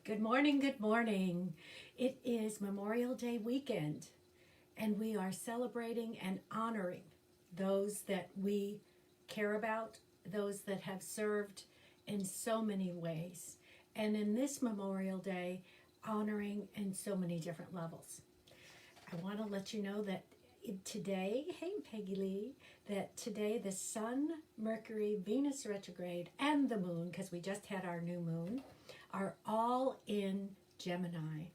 Good morning, good morning. It is Memorial Day weekend, and we are celebrating and honoring those that we care about, those that have served in so many ways. And in this Memorial Day, honoring in so many different levels. I want to let you know that today, hey Peggy Lee, that today the Sun, Mercury, Venus retrograde, and the Moon, because we just had our new moon, are all in Gemini.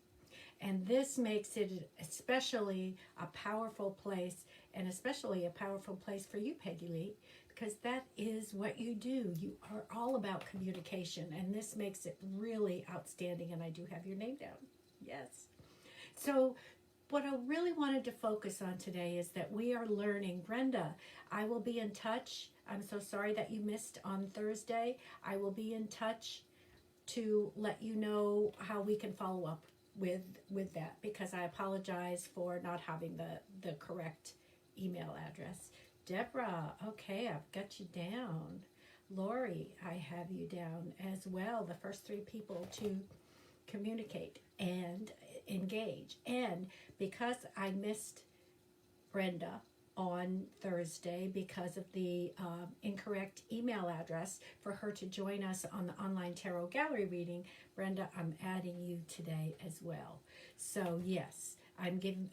And this makes it especially a powerful place, and especially a powerful place for you, Peggy Lee, because that is what you do. You are all about communication, and this makes it really outstanding. And I do have your name down. Yes. So what I really wanted to focus on today is that we are learning. Brenda, I will be in touch. I'm so sorry that you missed on Thursday. I will be in touch to let you know how we can follow up with that, because I apologize for not having the correct email address. Deborah, okay, I've got you down. Lori, I have you down as well. The first three people to communicate and engage. And because I missed Brenda on Thursday because of the incorrect email address for her to join us on the online tarot gallery reading, Brenda, I'm adding you today as well. So yes,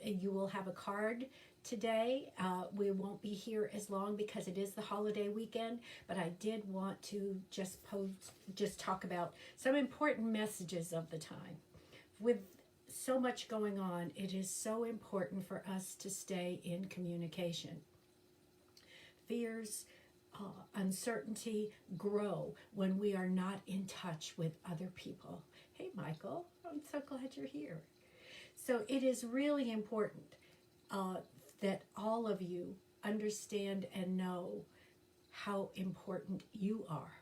you will have a card today. We won't be here as long because it is the holiday weekend, but I did want to just talk about some important messages of the time. With so much going on, it is so important for us to stay in communication. Fears, uncertainty grow when we are not in touch with other people. Hey, Michael, I'm so glad you're here. So it is really important that all of you understand and know how important you are.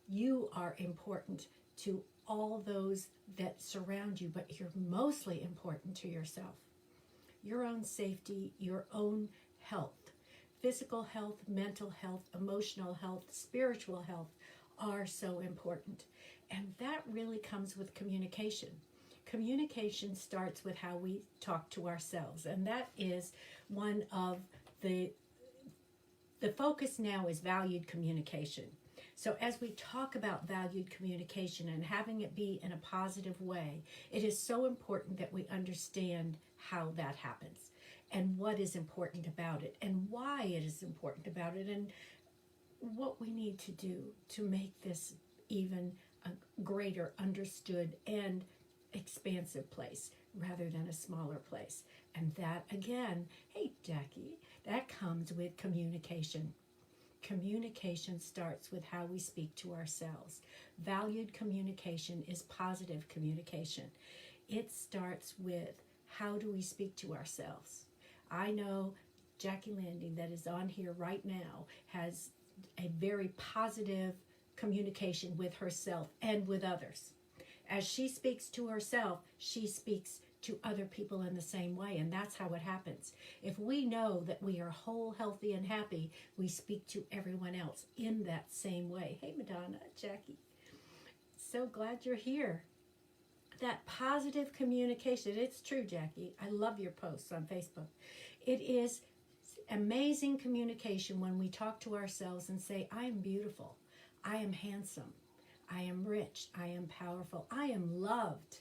You are important to all those that surround you, but you're mostly important to yourself. Your own safety, your own health, physical health, mental health, emotional health, spiritual health are so important. And that really comes with communication. Communication starts with how we talk to ourselves, and that is one of the focus now is valued communication. So as we talk about valued communication and having it be in a positive way, it is so important that we understand how that happens and what is important about it and why it is important about it and what we need to do to make this even a greater understood and expansive place rather than a smaller place. And that, again, hey Jackie, that comes with communication. Communication starts with how we speak to ourselves. Valued communication is positive communication. It starts with how do we speak to ourselves. I know Jackie Landing, that is on here right now, has a very positive communication with herself and with others. As she speaks to herself, she speaks to other people in the same way, and that's how it happens. If we know that we are whole, healthy, and happy, we speak to everyone else in that same way. Hey, Madonna, Jackie, so glad you're here. That positive communication, it's true, Jackie. I love your posts on Facebook. It is amazing communication when we talk to ourselves and say, I am beautiful, I am handsome, I am rich, I am powerful, I am loved.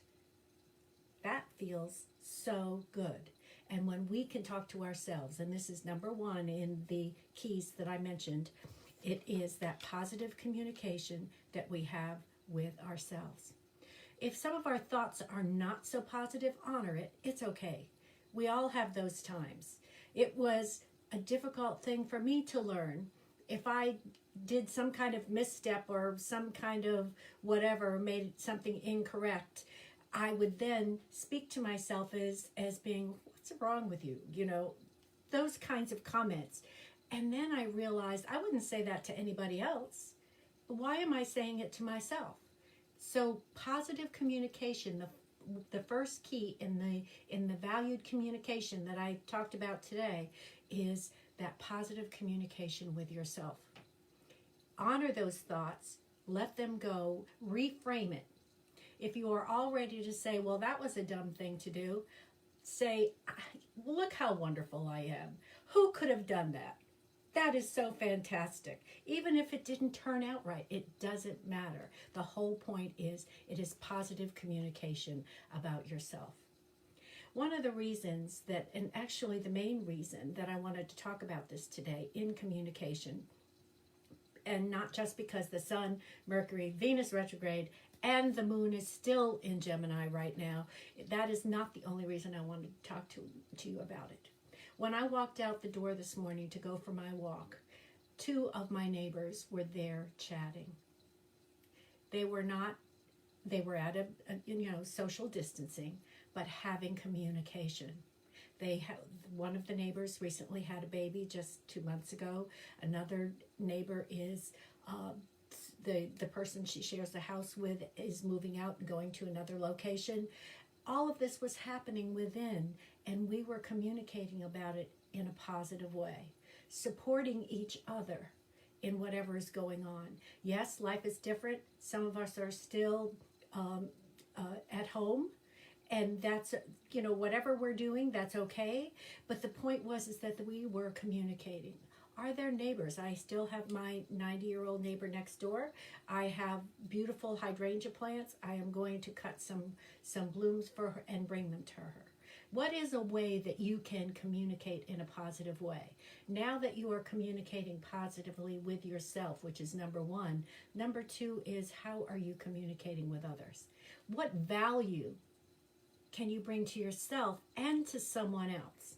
That feels so good. And when we can talk to ourselves, and this is number one in the keys that I mentioned, it is that positive communication that we have with ourselves. If some of our thoughts are not so positive, honor it. It's okay. We all have those times. It was a difficult thing for me to learn. If I did some kind of misstep or some kind of whatever, made something incorrect, I would then speak to myself as being, what's wrong with you? You know, those kinds of comments. And then I realized I wouldn't say that to anybody else. Why am I saying it to myself? So positive communication, the first key in the valued communication that I talked about today is that positive communication with yourself. Honor those thoughts, let them go, reframe it. If you are all ready to say, well, that was a dumb thing to do, say, look how wonderful I am. Who could have done that? That is so fantastic. Even if it didn't turn out right, it doesn't matter. The whole point is it is positive communication about yourself. One of the reasons that, and actually the main reason that I wanted to talk about this today in communication, and not just because the Sun, Mercury, Venus retrograde, and the Moon is still in Gemini right now, that is not the only reason I wanted to talk to you about it. When I walked out the door this morning to go for my walk, 2 of my neighbors were there chatting. They were at a social distancing, but having communication. One of the neighbors recently had a baby just 2 months ago. Another neighbor is the person she shares the house with is moving out and going to another location. All of this was happening within, and we were communicating about it in a positive way, supporting each other in whatever is going on. Yes, life is different. Some of us are still at home, and that's, whatever we're doing, that's okay. But the point is that we were communicating. Are there neighbors? I still have my 90-year-old neighbor next door. I have beautiful hydrangea plants. I am going to cut some blooms for her and bring them to her. What is a way that you can communicate in a positive way? Now that you are communicating positively with yourself, which is number 1. Number 2 is, how are you communicating with others? What value can you bring to yourself and to someone else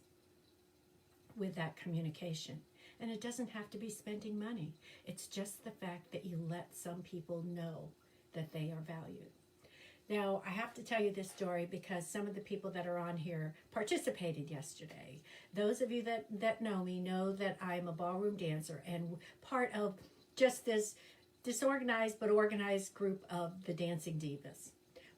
with that communication? And it doesn't have to be spending money. It's just the fact that you let some people know that they are valued. Now, I have to tell you this story because some of the people that are on here participated yesterday. Those of you that know me know that I'm a ballroom dancer and part of just this disorganized but organized group of the Dancing Divas.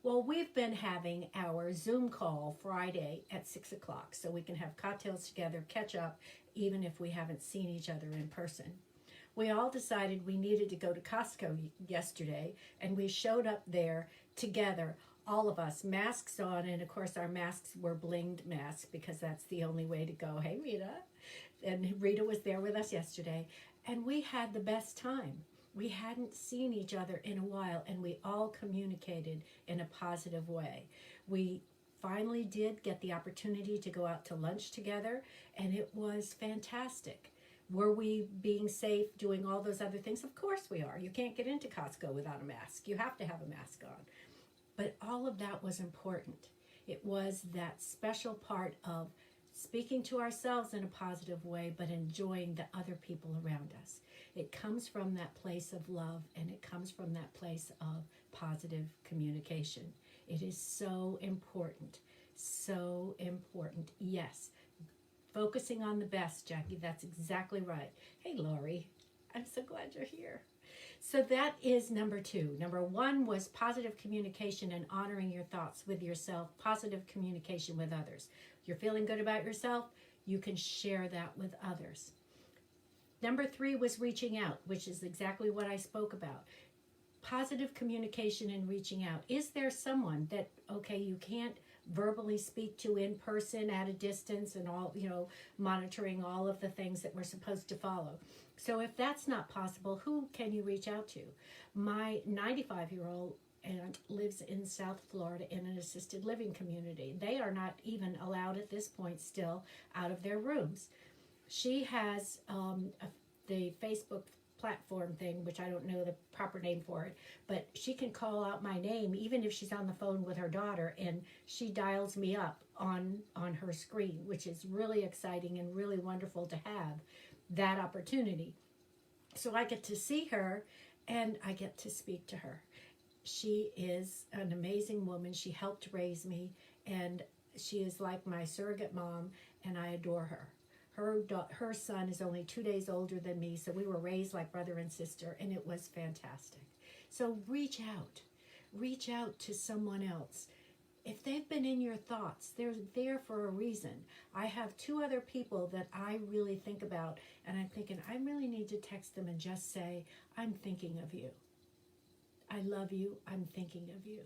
Well, we've been having our Zoom call Friday at 6 o'clock so we can have cocktails together, catch up, even if we haven't seen each other in person. We all decided we needed to go to Costco yesterday, and we showed up there together, all of us, masks on, and of course our masks were blinged masks because that's the only way to go. Hey, Rita. And Rita was there with us yesterday, and we had the best time. We hadn't seen each other in a while, and we all communicated in a positive way. We finally did get the opportunity to go out to lunch together, and it was fantastic. Were we being safe, doing all those other things? Of course we are. You can't get into Costco without a mask. You have to have a mask on. But all of that was important. It was that special part of speaking to ourselves in a positive way, but enjoying the other people around us. It comes from that place of love, and it comes from that place of positive communication. It is so important, so important. Yes, focusing on the best, Jackie, that's exactly right. Hey, Lori, I'm so glad you're here. So that is number 2. Number 1 was positive communication and honoring your thoughts with yourself, positive communication with others. You're feeling good about yourself, you can share that with others. Number 3 was reaching out, which is exactly what I spoke about. Positive communication and reaching out. Is there someone that, okay, you can't verbally speak to in person at a distance and all, monitoring all of the things that we're supposed to follow? So if that's not possible, who can you reach out to? My 95-year-old aunt lives in South Florida in an assisted living community. They are not even allowed at this point still out of their rooms. She has the Facebook platform thing, which I don't know the proper name for it, but she can call out my name even if she's on the phone with her daughter, and she dials me up on her screen, which is really exciting and really wonderful to have that opportunity. So I get to see her and I get to speak to her. She is an amazing woman. She helped raise me, and she is like my surrogate mom, and I adore her. Her son is only 2 days older than me, so we were raised like brother and sister, and it was fantastic. So reach out to someone else. If they've been in your thoughts, they're there for a reason. I have 2 other people that I really think about, and I'm thinking, I really need to text them and just say, I'm thinking of you. I love you. I'm thinking of you.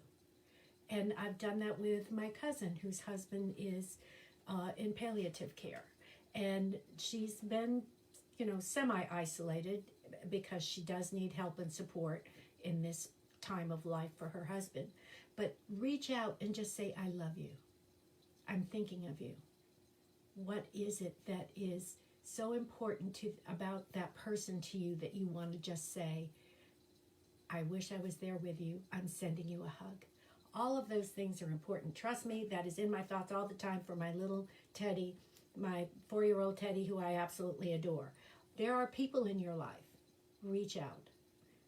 And I've done that with my cousin, whose husband is in palliative care. And she's been, semi-isolated because she does need help and support in this time of life for her husband. But reach out and just say, I love you. I'm thinking of you. What is it that is so important about that person to you that you want to just say, I wish I was there with you. I'm sending you a hug. All of those things are important. Trust me, that is in my thoughts all the time for my little Teddy, my 4-year-old Teddy, who I absolutely adore. There are people in your life. Reach out.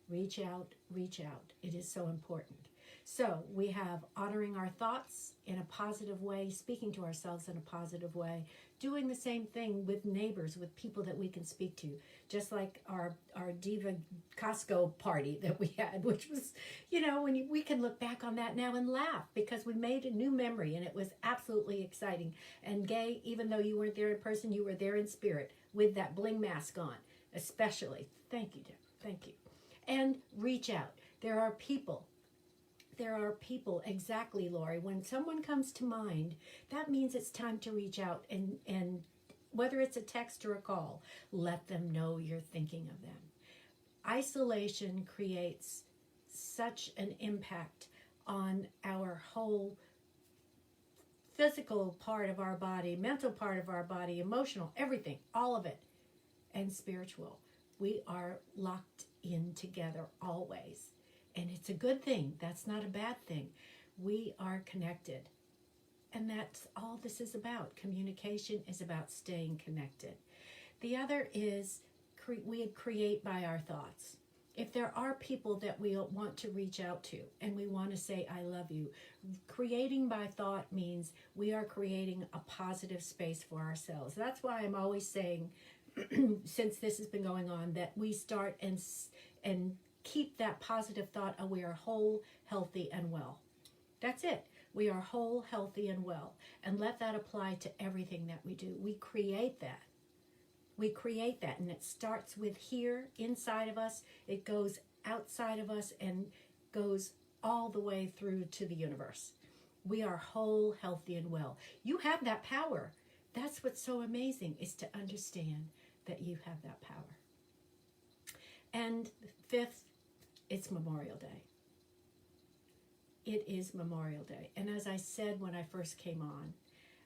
Reach out. Reach out. It is so important. So we have honoring our thoughts in a positive way, speaking to ourselves in a positive way, doing the same thing with neighbors, with people that we can speak to, just like our Diva Costco party that we had, which was, we can look back on that now and laugh because we made a new memory and it was absolutely exciting. And Gay, even though you weren't there in person, you were there in spirit with that bling mask on, especially. Thank you, Deborah. Thank you. And reach out. There are people, exactly, Lori. When someone comes to mind, that means it's time to reach out and whether it's a text or a call, let them know you're thinking of them. Isolation creates such an impact on our whole physical part of our body, mental part of our body, emotional, everything, all of it, and spiritual. We are locked in together always. And it's a good thing. That's not a bad thing. We are connected. And that's all this is about. Communication is about staying connected. The other is we create by our thoughts. If there are people that we want to reach out to and we want to say, I love you, creating by thought means we are creating a positive space for ourselves. That's why I'm always saying, since this has been going on, that we start and keep that positive thought of we are whole, healthy, and well. That's it. We are whole, healthy, and well. And let that apply to everything that we do. We create that. We create that. And it starts with here, inside of us. It goes outside of us and goes all the way through to the universe. We are whole, healthy, and well. You have that power. That's what's so amazing, is to understand that you have that power. And fifth, it's Memorial Day. It is Memorial Day. And as I said when I first came on,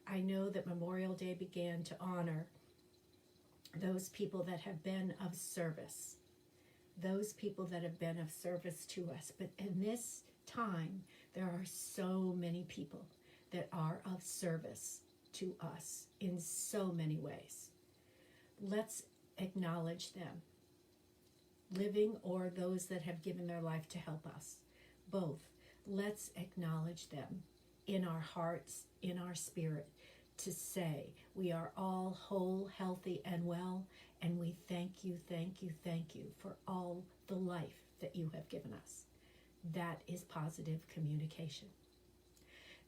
I know that Memorial Day began to honor those people that have been of service. Those people that have been of service to us. But in this time, there are so many people that are of service to us in so many ways. Let's acknowledge them. Living or those that have given their life to help us. Both. Let's acknowledge them in our hearts, in our spirit, to say we are all whole, healthy, and well, and we thank you, thank you, thank you for all the life that you have given us. That is positive communication.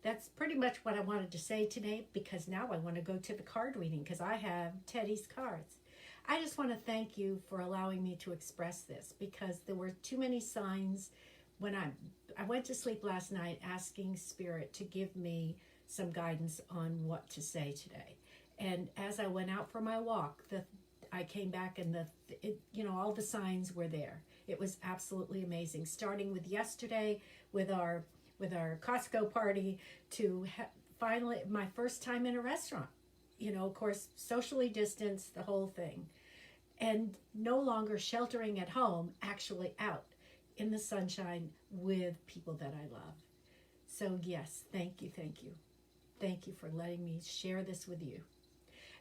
That's pretty much what I wanted to say today, because now I want to go to the card reading because I have Teddy's cards. I just want to thank you for allowing me to express this, because there were too many signs when I went to sleep last night asking Spirit to give me some guidance on what to say today. And as I went out for my walk, I came back and all the signs were there. It was absolutely amazing. Starting with yesterday with our Costco party to finally my first time in a restaurant. Of course, socially distanced, the whole thing. And no longer sheltering at home, actually out in the sunshine with people that I love. So yes, thank you, thank you. Thank you for letting me share this with you.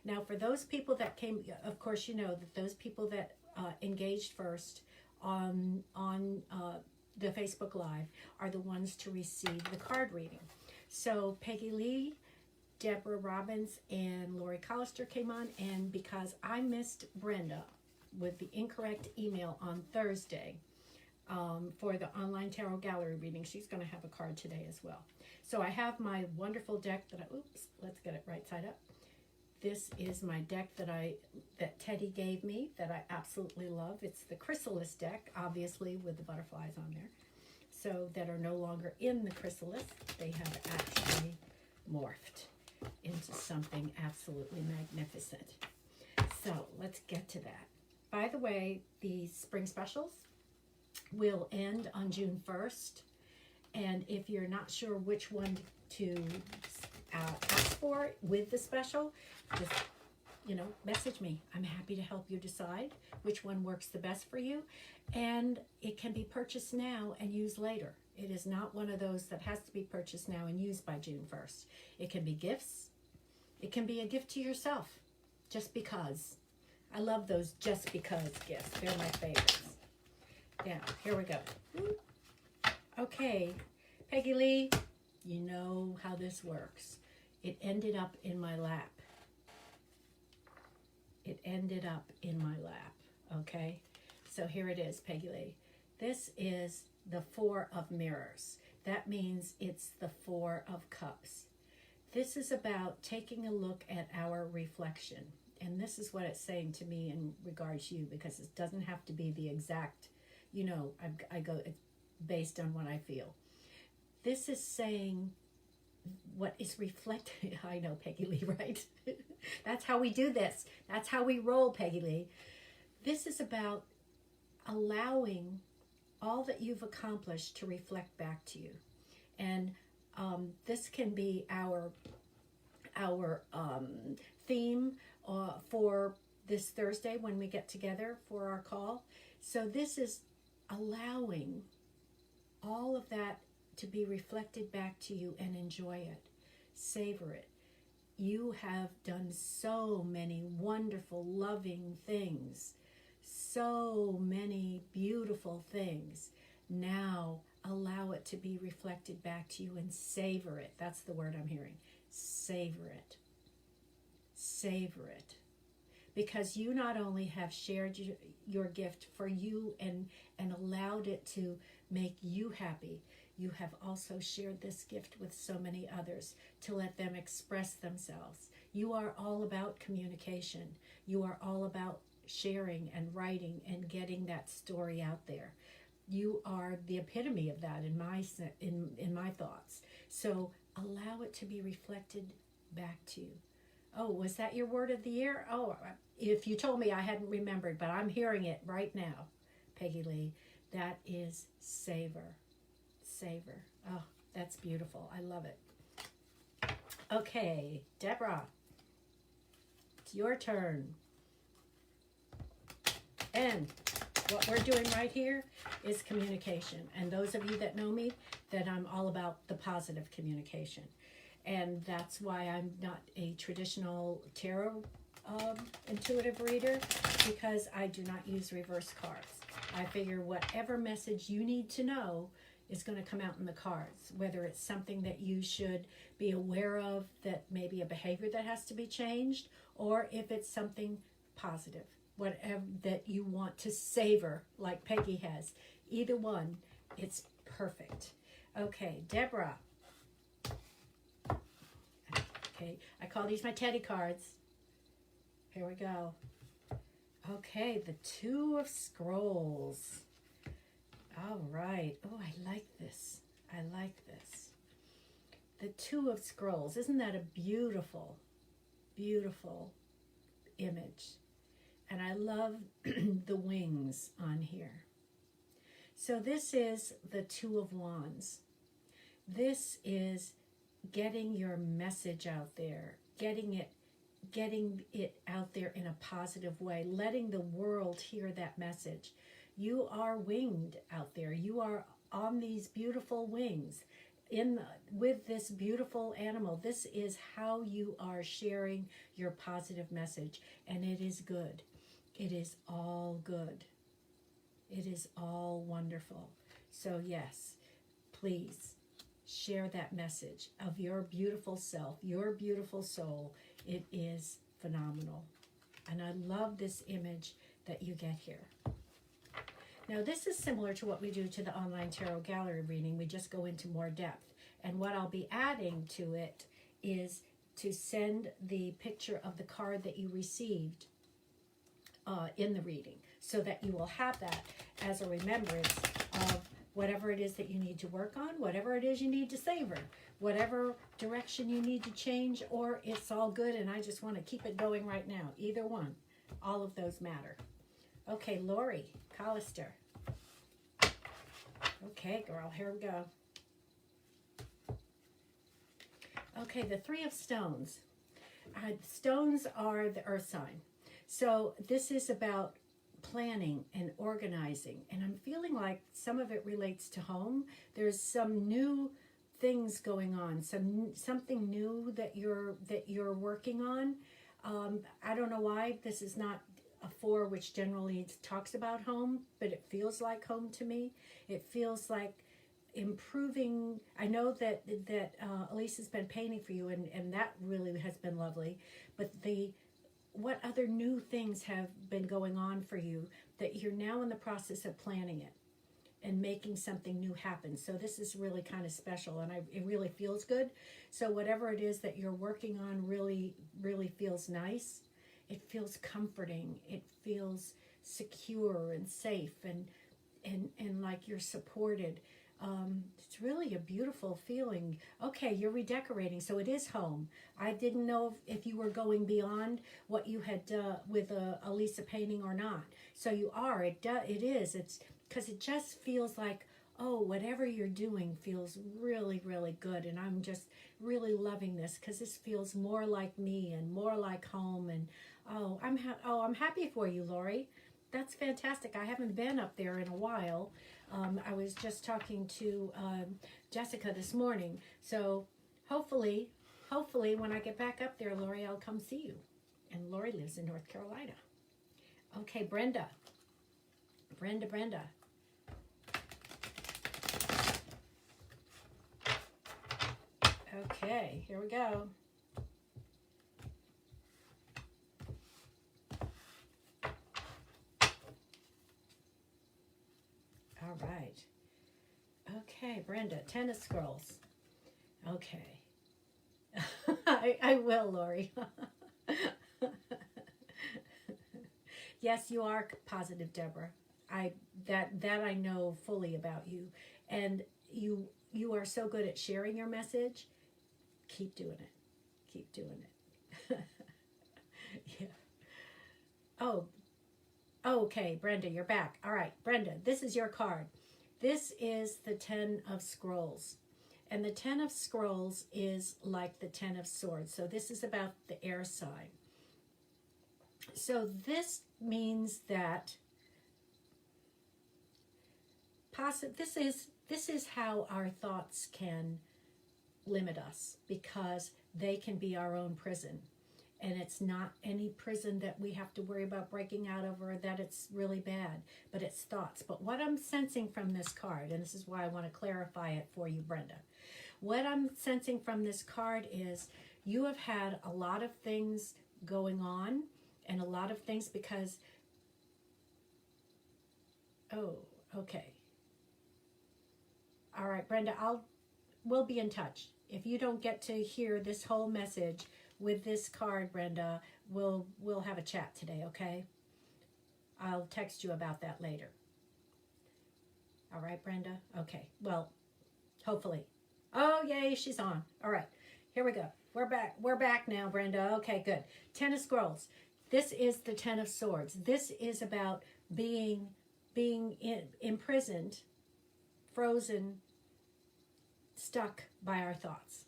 Now, for those people that came, of course, you know that those people that engaged first on the Facebook Live are the ones to receive the card reading. So Peggy Lee, Deborah Robbins, and Lori Collister came on, and because I missed Brenda with the incorrect email on Thursday for the online tarot gallery reading, she's going to have a card today as well. So I have my wonderful deck that let's get it right side up. This is my deck that Teddy gave me that I absolutely love. It's the Chrysalis deck, obviously with the butterflies on there. so that are no longer in the chrysalis. They have actually morphed into something absolutely magnificent. So let's get to that. By the way, the spring specials will end on June 1st. And if you're not sure which one to ask for with the special, just, message me. I'm happy to help you decide which one works the best for you. And it can be purchased now and used later. It is not one of those that has to be purchased now and used by June 1st. It can be gifts. It can be a gift to yourself, just because. I love those just because gifts. They're my favorites. Now, here we go. Okay, Peggy Lee, you know how this works. It ended up in my lap. It ended up in my lap, okay? So here it is, Peggy Lee. This is the Four of Mirrors. That means it's the Four of Cups. This is about taking a look at our reflection. And this is what it's saying to me in regards to you, because it doesn't have to be the exact, I go based on what I feel. This is saying what is reflected. I know, Peggy Lee, right? That's how we do this. That's how we roll, Peggy Lee. This is about allowing all that you've accomplished to reflect back to you. And this can be our theme for this Thursday when we get together for our call. So this is allowing all of that to be reflected back to you and enjoy it. Savor it. You have done so many wonderful, loving things. So many beautiful things. Now allow it to be reflected back to you and savor it. That's the word I'm hearing. Savor it. Savor it. Because you not only have shared your gift for you and allowed it to make you happy, you have also shared this gift with so many others to let them express themselves. You are all about communication. You are all about sharing and writing and getting that story out there. You are the epitome of that in my thoughts. So allow it to be reflected back to you. Oh, was that your word of the year? Oh, if you told me, I hadn't remembered, but I'm hearing it right now, Peggy Lee. That is savor. Savor. Oh, that's beautiful. I love it. Okay, Deborah, it's your turn. And what we're doing right here is communication. And those of you that know me, that I'm all about the positive communication. And that's why I'm not a traditional tarot intuitive reader, because I do not use reverse cards. I figure whatever message you need to know is going to come out in the cards, whether it's something that you should be aware of, that maybe a behavior that has to be changed, or if it's something positive, whatever that you want to savor, like Peggy has. Either one, it's perfect. Okay, Deborah. Okay, I call these my teddy cards. Here we go. Okay, the Two of Scrolls. All right. Oh, I like this. I like this. The Two of Scrolls. Isn't that a beautiful, beautiful image? And I love the wings on here. So this is the Two of Wands. This is getting your message out there, getting it out there in a positive way, letting the world hear that message. You are winged out there. You are on these beautiful wings with this beautiful animal. This is how you are sharing your positive message, and it is good. It is all good. It is all wonderful. So yes, please share that message of your beautiful self, your beautiful soul. It is phenomenal. And I love this image that you get here. Now, this is similar to what we do to the online tarot gallery reading. We just go into more depth. And what I'll be adding to it is to send the picture of the card that you received in the reading, so that you will have that as a remembrance of whatever it is that you need to work on, whatever it is you need to savor, whatever direction you need to change, or it's all good and I just want to keep it going right now. Either one. All of those matter. Okay, Lori Collister. Okay, girl, here we go. Okay, the Three of Stones. Stones are the earth sign. So this is about planning and organizing. And I'm feeling like some of it relates to home. There's some new things going on, something new that you're working on. I don't know why this is not a 4, which generally talks about home, but it feels like home to me. It feels like improving. I know that Elise has been painting for you, and that really has been lovely. But what other new things have been going on for you that you're now in the process of planning it and making something new happen. So this is really kind of special, and it really feels good. So whatever it is that you're working on really, really feels nice. It feels comforting. It feels secure and safe, and like you're supported. It's really a beautiful feeling. Okay, you're redecorating, so it is home. I didn't know if you were going beyond what you had with a Lisa painting or not. So you are. It is. It's because it just feels like, oh, whatever you're doing feels really, really good, and I'm just really loving this because this feels more like me and more like home. And I'm happy for you, Lori. That's fantastic. I haven't been up there in a while. I was just talking to Jessica this morning. So hopefully when I get back up there, Lori, I'll come see you. And Lori lives in North Carolina. Okay, Brenda. Okay, here we go. All right. Okay, Brenda, Tennis Scrolls. Okay. I will, Lori. Yes, you are positive, Deborah. That I know fully about you. And you are so good at sharing your message. Keep doing it. Keep doing it. Yeah. Oh, okay, Brenda, you're back. All right, Brenda, this is your card. This is the 10 of Scrolls. And the 10 of Scrolls is like the 10 of Swords. So this is about the air sign. So this means that this is how our thoughts can limit us, because they can be our own prison. And it's not any prison that we have to worry about breaking out of, or that it's really bad, but it's thoughts. But what I'm sensing from this card, and this is why I want to clarify it for you, Brenda. What I'm sensing from this card is you have had a lot of things going on, and a lot of things because, oh, okay. All right, Brenda, we'll be in touch. If you don't get to hear this whole message with this card, Brenda, we'll have a chat today, okay? I'll text you about that later. All right, Brenda? Okay, well, hopefully. Oh, yay, she's on. All right, here we go. We're back now, Brenda. Okay, good. 10 of Scrolls. This is the 10 of Swords. This is about being imprisoned, frozen, stuck by our thoughts.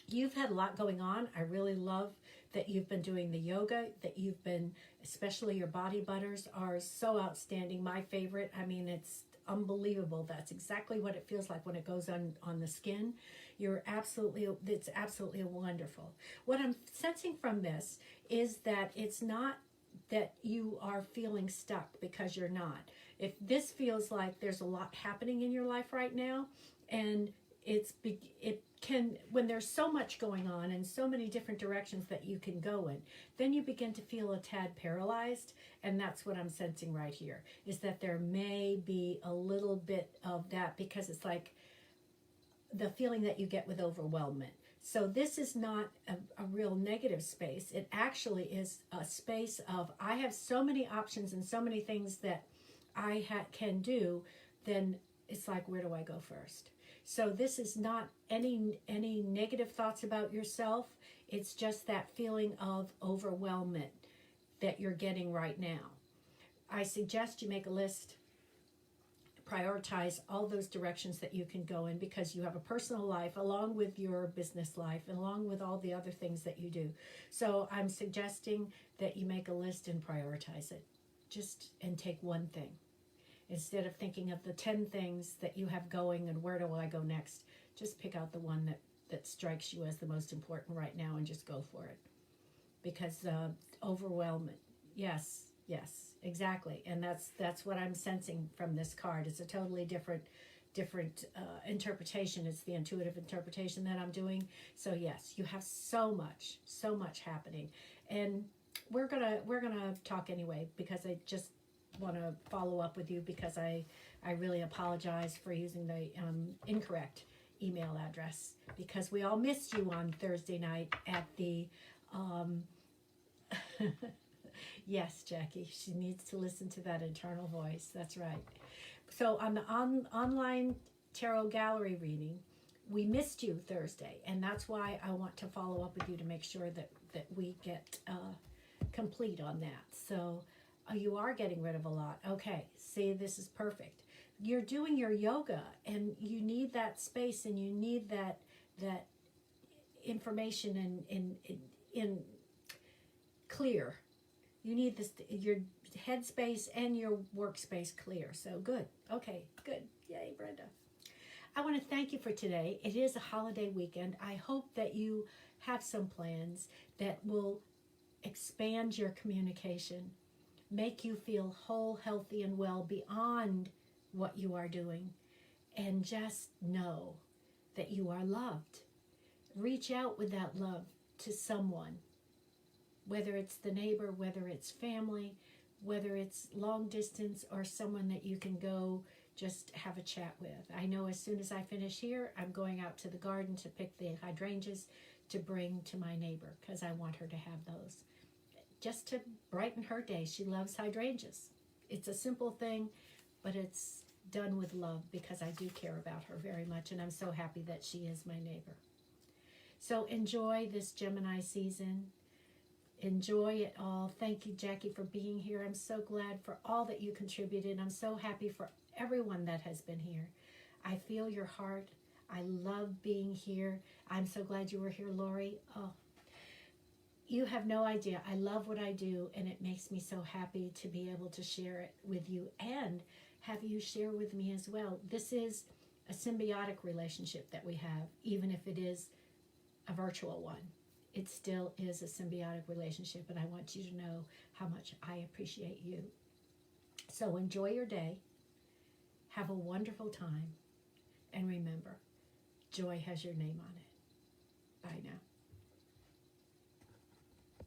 You've had a lot going on. I really love that you've been doing the yoga, that you've been, especially your body butters are so outstanding. My favorite. I mean, it's unbelievable. That's exactly what it feels like when it goes on the skin. It's absolutely wonderful. What I'm sensing from this is that it's not that you are feeling stuck, because you're not. If this feels like there's a lot happening in your life right now, and it can, when there's so much going on and so many different directions that you can go in, then you begin to feel a tad paralyzed. And that's what I'm sensing right here, is that there may be a little bit of that, because it's like the feeling that you get with overwhelmment. So this is not a real negative space. It actually is a space of, I have so many options and so many things that I can do, then it's like, where do I go first? So this is not any negative thoughts about yourself. It's just that feeling of overwhelmment that you're getting right now. I suggest you make a list, prioritize all those directions that you can go in, because you have a personal life along with your business life and along with all the other things that you do. So I'm suggesting that you make a list and prioritize it. And take one thing. Instead of thinking of the 10 things that you have going and where do I go next, just pick out the one that strikes you as the most important right now and just go for it. Because overwhelmment, yes, exactly. And that's what I'm sensing from this card. It's a totally different interpretation. It's the intuitive interpretation that I'm doing. So yes, you have so much happening. And we're gonna talk anyway, because I just want to follow up with you, because I really apologize for using the incorrect email address, because we all missed you on Thursday night at the yes, Jackie, she needs to listen to that internal voice. That's right. So on the online tarot gallery reading, we missed you Thursday, and that's why I want to follow up with you to make sure that we get complete on that. So you are getting rid of a lot. Okay, see, this is perfect. You're doing your yoga, and you need that space, and you need that information in clear. You need this, your headspace and your workspace clear. So good. Okay, good. Yay, Brenda. I want to thank you for today. It is a holiday weekend. I hope that you have some plans that will expand your communication, make you feel whole, healthy, and well beyond what you are doing, and just know that you are loved. Reach out with that love to someone, whether it's the neighbor, whether it's family, whether it's long distance, or someone that you can go just have a chat with. I know as soon as I finish here, I'm going out to the garden to pick the hydrangeas to bring to my neighbor, because I want her to have those, just to brighten her day. She loves hydrangeas. It's a simple thing, but it's done with love, because I do care about her very much, and I'm so happy that she is my neighbor. So enjoy this Gemini season. Enjoy it all. Thank you, Jackie, for being here. I'm so glad for all that you contributed. I'm so happy for everyone that has been here. I feel your heart. I love being here. I'm so glad you were here, Lori. Oh, you have no idea. I love what I do, and it makes me so happy to be able to share it with you and have you share with me as well. This is a symbiotic relationship that we have, even if it is a virtual one. It still is a symbiotic relationship, and I want you to know how much I appreciate you. So enjoy your day. Have a wonderful time. And remember, joy has your name on it. Bye now.